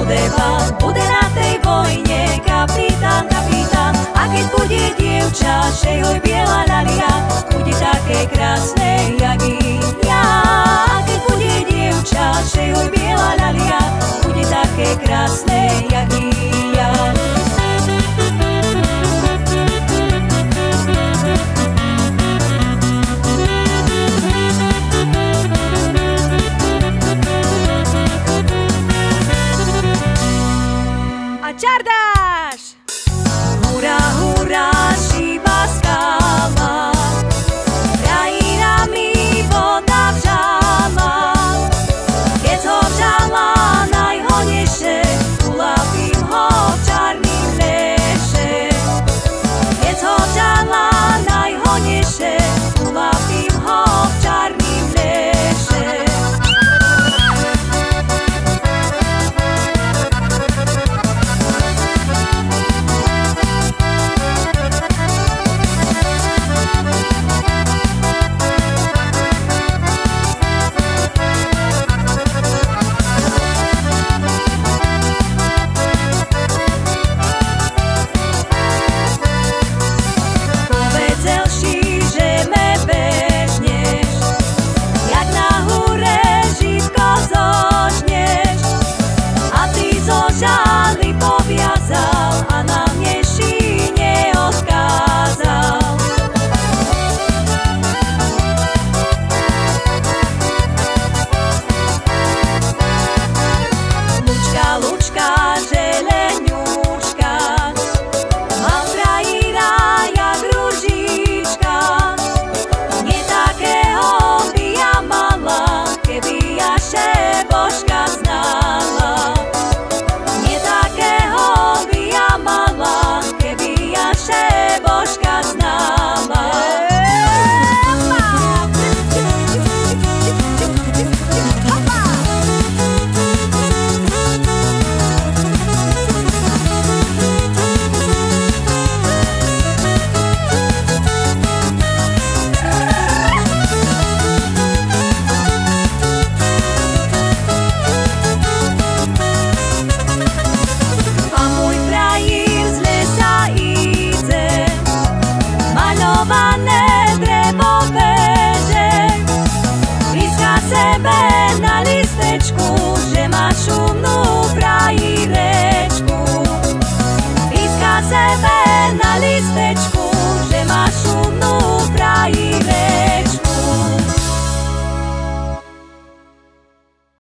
bude na tej vojne kapitán, kapitán. A keď bude dievča, šejhoj biela lalia, bude také krásne, jak i ja. A keď bude dievča, šejhoj biela lalia, bude také krásne, jak i ja. Čardáš! Hurá, hurá, šíba skála, krajina mi voda vžala. Keď ho vžala najhodnejšie, ulapím ho v čarným leše. Keď ho vžala najhodnejšie, ulapím ho v čarným leše. Žály poviazal a na mne šíne odkázal. Lučka, lučka,